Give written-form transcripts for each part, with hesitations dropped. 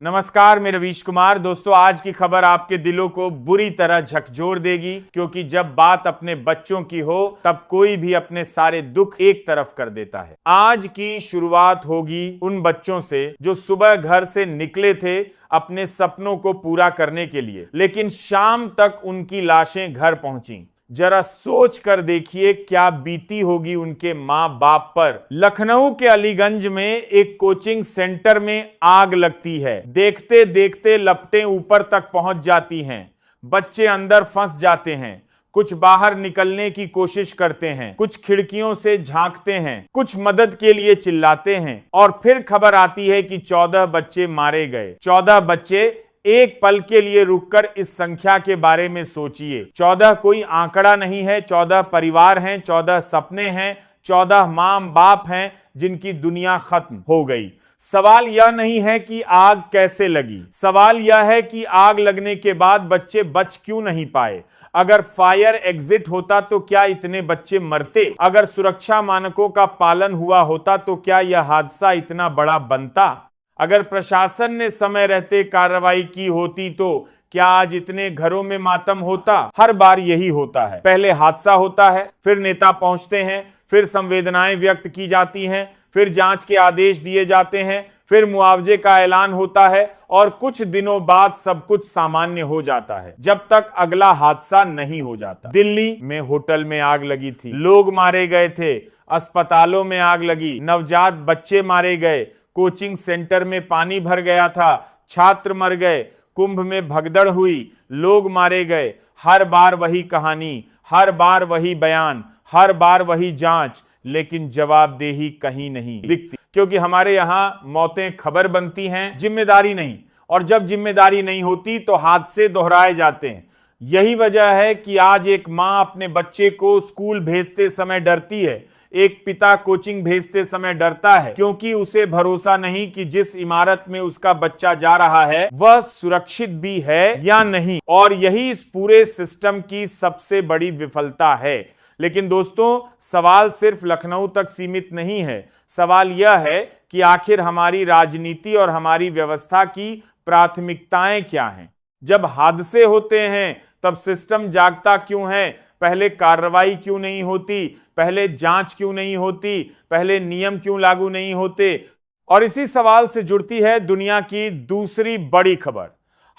नमस्कार, मैं रवीश कुमार। दोस्तों, आज की खबर आपके दिलों को बुरी तरह झकझोर देगी, क्योंकि जब बात अपने बच्चों की हो तब कोई भी अपने सारे दुख एक तरफ कर देता है। आज की शुरुआत होगी उन बच्चों से जो सुबह घर से निकले थे अपने सपनों को पूरा करने के लिए, लेकिन शाम तक उनकी लाशें घर पहुंची। जरा सोच कर देखिए क्या बीती होगी उनके मां बाप पर। लखनऊ के अलीगंज में एक कोचिंग सेंटर में आग लगती है। देखते देखते लपटें ऊपर तक पहुंच जाती हैं। बच्चे अंदर फंस जाते हैं। कुछ बाहर निकलने की कोशिश करते हैं, कुछ खिड़कियों से झांकते हैं, कुछ मदद के लिए चिल्लाते हैं, और फिर खबर आती है कि 14 बच्चे मारे गए। 14 बच्चे। एक पल के लिए रुककर इस संख्या के बारे में सोचिए। 14 कोई आंकड़ा नहीं है, 14 परिवार हैं, 14 सपने हैं, 14 मां बाप हैं जिनकी दुनिया खत्म हो गई। सवाल यह नहीं है कि आग कैसे लगी, सवाल यह है कि आग लगने के बाद बच्चे बच क्यों नहीं पाए। अगर फायर एग्जिट होता तो क्या इतने बच्चे मरते? अगर सुरक्षा मानकों का पालन हुआ होता तो क्या यह हादसा इतना बड़ा बनता? अगर प्रशासन ने समय रहते कार्रवाई की होती तो क्या आज इतने घरों में मातम होता? हर बार यही होता है। पहले हादसा होता है, फिर नेता पहुंचते हैं, फिर संवेदनाएं व्यक्त की जाती हैं, फिर जांच के आदेश दिए जाते हैं, फिर मुआवजे का ऐलान होता है और कुछ दिनों बाद सब कुछ सामान्य हो जाता है, जब तक अगला हादसा नहीं हो जाता। दिल्ली में होटल में आग लगी थी, लोग मारे गए थे। अस्पतालों में आग लगी, नवजात बच्चे मारे गए। कोचिंग सेंटर में पानी भर गया था, छात्र मर गए। कुंभ में भगदड़ हुई, लोग मारे गए। हर बार वही कहानी, हर बार वही बयान, हर बार वही जांच, लेकिन जवाबदेही कहीं नहीं दिखती। क्योंकि हमारे यहां मौतें खबर बनती हैं, जिम्मेदारी नहीं। और जब जिम्मेदारी नहीं होती तो हादसे दोहराए जाते हैं। यही वजह है कि आज एक मां अपने बच्चे को स्कूल भेजते समय डरती है, एक पिता कोचिंग भेजते समय डरता है, क्योंकि उसे भरोसा नहीं कि जिस इमारत में उसका बच्चा जा रहा है वह सुरक्षित भी है या नहीं। और यही इस पूरे सिस्टम की सबसे बड़ी विफलता है। लेकिन दोस्तों, सवाल सिर्फ लखनऊ तक सीमित नहीं है। सवाल यह है कि आखिर हमारी राजनीति और हमारी व्यवस्था की प्राथमिकताएं क्या हैं? जब हादसे होते हैं तब सिस्टम जागता क्यों है? पहले कार्रवाई क्यों नहीं होती? पहले जांच क्यों नहीं होती? पहले नियम क्यों लागू नहीं होते? और इसी सवाल से जुड़ती है दुनिया की दूसरी बड़ी खबर।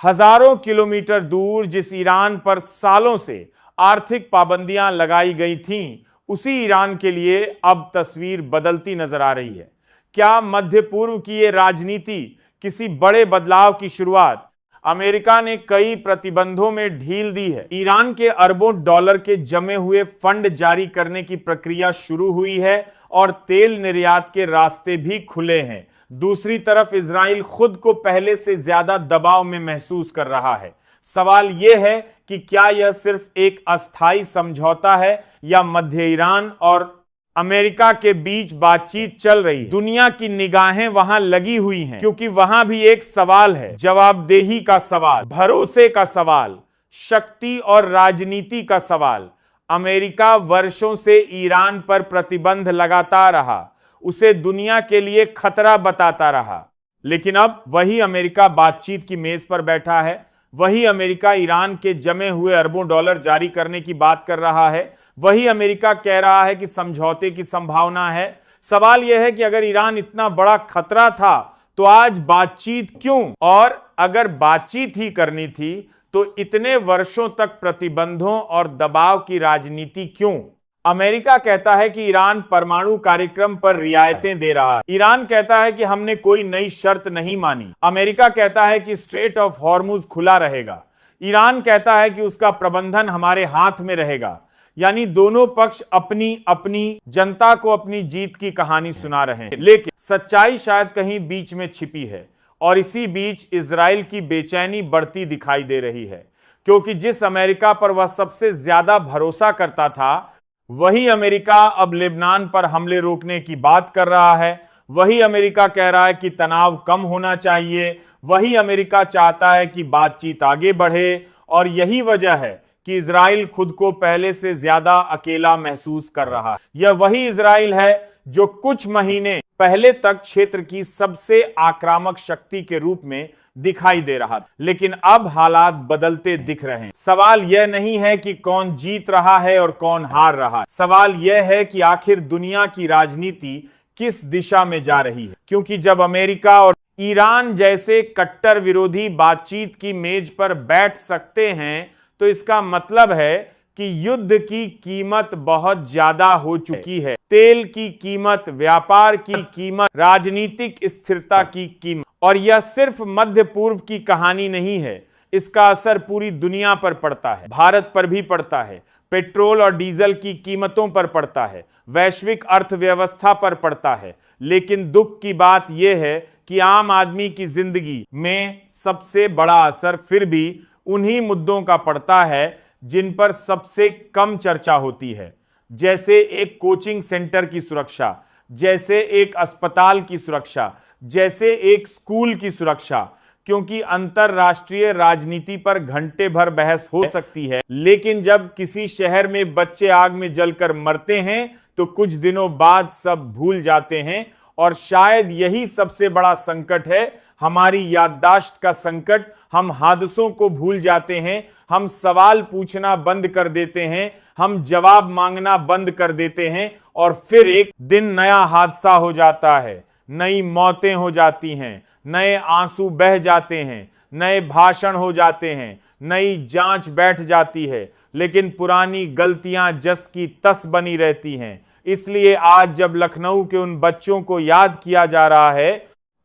हजारों किलोमीटर दूर जिस ईरान पर सालों से आर्थिक पाबंदियां लगाई गई थीं, उसी ईरान के लिए अब तस्वीर बदलती नजर आ रही है। क्या मध्य पूर्व की ये राजनीति किसी बड़े बदलाव की शुरुआत? अमेरिका ने कई प्रतिबंधों में ढील दी है। ईरान के अरबों डॉलर के जमे हुए फंड जारी करने की प्रक्रिया शुरू हुई है और तेल निर्यात के रास्ते भी खुले हैं। दूसरी तरफ इजराइल खुद को पहले से ज्यादा दबाव में महसूस कर रहा है। सवाल यह है कि क्या यह सिर्फ एक अस्थायी समझौता है या मध्य ईरान और अमेरिका के बीच बातचीत चल रही है? दुनिया की निगाहें वहां लगी हुई हैं, क्योंकि वहां भी एक सवाल है, जवाबदेही का सवाल, भरोसे का सवाल, शक्ति और राजनीति का सवाल। अमेरिका वर्षों से ईरान पर प्रतिबंध लगाता रहा, उसे दुनिया के लिए खतरा बताता रहा, लेकिन अब वही अमेरिका बातचीत की मेज पर बैठा है। वही अमेरिका ईरान के जमे हुए अरबों डॉलर जारी करने की बात कर रहा है। वही अमेरिका कह रहा है कि समझौते की संभावना है। सवाल यह है कि अगर ईरान इतना बड़ा खतरा था तो आज बातचीत क्यों? और अगर बातचीत ही करनी थी तो इतने वर्षों तक प्रतिबंधों और दबाव की राजनीति क्यों? अमेरिका कहता है कि ईरान परमाणु कार्यक्रम पर रियायतें दे रहा है। ईरान कहता है कि हमने कोई नई शर्त नहीं मानी। अमेरिका कहता है कि स्ट्रेट ऑफ हॉर्मुज खुला रहेगा। ईरान कहता है कि उसका प्रबंधन हमारे हाथ में रहेगा। यानी दोनों पक्ष अपनी अपनी जनता को अपनी जीत की कहानी सुना रहे हैं, लेकिन सच्चाई शायद कहीं बीच में छिपी है। और इसी बीच इजराइल की बेचैनी बढ़ती दिखाई दे रही है, क्योंकि जिस अमेरिका पर वह सबसे ज्यादा भरोसा करता था, वही अमेरिका अब लेबनान पर हमले रोकने की बात कर रहा है। वही अमेरिका कह रहा है कि तनाव कम होना चाहिए। वही अमेरिका चाहता है कि बातचीत आगे बढ़े। और यही वजह है कि इजराइल खुद को पहले से ज्यादा अकेला महसूस कर रहा है। यह वही इजराइल है जो कुछ महीने पहले तक क्षेत्र की सबसे आक्रामक शक्ति के रूप में दिखाई दे रहा था, लेकिन अब हालात बदलते दिख रहे हैं। सवाल यह नहीं है कि कौन जीत रहा है और कौन हार रहा है, सवाल यह है कि आखिर दुनिया की राजनीति किस दिशा में जा रही है। क्योंकि जब अमेरिका और ईरान जैसे कट्टर विरोधी बातचीत की मेज पर बैठ सकते हैं, तो इसका मतलब है कि युद्ध की कीमत बहुत ज्यादा हो चुकी है। तेल की कीमत, व्यापार की कीमत, राजनीतिक स्थिरता की कीमत। और यह सिर्फ मध्य पूर्व की कहानी नहीं है, इसका असर पूरी दुनिया पर पड़ता है। भारत पर भी पड़ता है, पेट्रोल और डीजल की कीमतों पर पड़ता है, वैश्विक अर्थव्यवस्था पर पड़ता है। लेकिन दुख की बात यह है कि आम आदमी की जिंदगी में सबसे बड़ा असर फिर भी उन्हीं मुद्दों का पड़ता है जिन पर सबसे कम चर्चा होती है, जैसे एक कोचिंग सेंटर की सुरक्षा, जैसे एक अस्पताल की सुरक्षा, जैसे एक स्कूल की सुरक्षा। क्योंकि अंतरराष्ट्रीय राजनीति पर घंटे भर बहस हो सकती है, लेकिन जब किसी शहर में बच्चे आग में जलकर मरते हैं तो कुछ दिनों बाद सब भूल जाते हैं। और शायद यही सबसे बड़ा संकट है, हमारी याददाश्त का संकट। हम हादसों को भूल जाते हैं, हम सवाल पूछना बंद कर देते हैं, हम जवाब मांगना बंद कर देते हैं, और फिर एक दिन नया हादसा हो जाता है, नई मौतें हो जाती हैं, नए आंसू बह जाते हैं, नए भाषण हो जाते हैं, नई जांच बैठ जाती है, लेकिन पुरानी गलतियां जस की तस बनी रहती हैं। इसलिए आज जब लखनऊ के उन बच्चों को याद किया जा रहा है,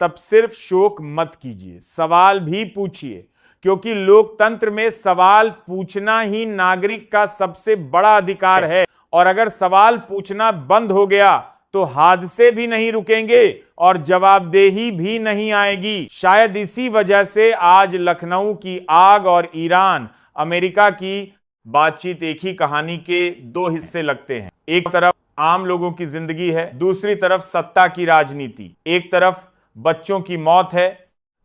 तब सिर्फ शोक मत कीजिए, सवाल भी पूछिए। क्योंकि लोकतंत्र में सवाल पूछना ही नागरिक का सबसे बड़ा अधिकार है। और अगर सवाल पूछना बंद हो गया तो हादसे भी नहीं रुकेंगे और जवाबदेही भी नहीं आएगी। शायद इसी वजह से आज लखनऊ की आग और ईरान अमेरिका की बातचीत एक ही कहानी के दो हिस्से लगते हैं। एक तरफ आम लोगों की जिंदगी है, दूसरी तरफ सत्ता की राजनीति। एक तरफ बच्चों की मौत है,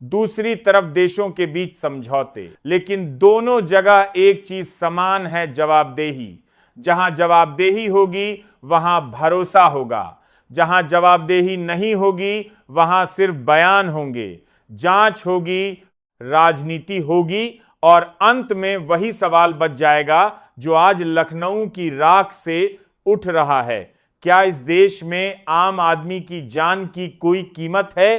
दूसरी तरफ देशों के बीच समझौते। लेकिन दोनों जगह एक चीज समान है, जवाबदेही। जहां जवाबदेही होगी वहां भरोसा होगा, जहां जवाबदेही नहीं होगी वहां सिर्फ बयान होंगे। जांच होगी, राजनीति होगी, और अंत में वही सवाल बच जाएगा जो आज लखनऊ की राख से उठ रहा है। क्या इस देश में आम आदमी की जान की कोई कीमत है?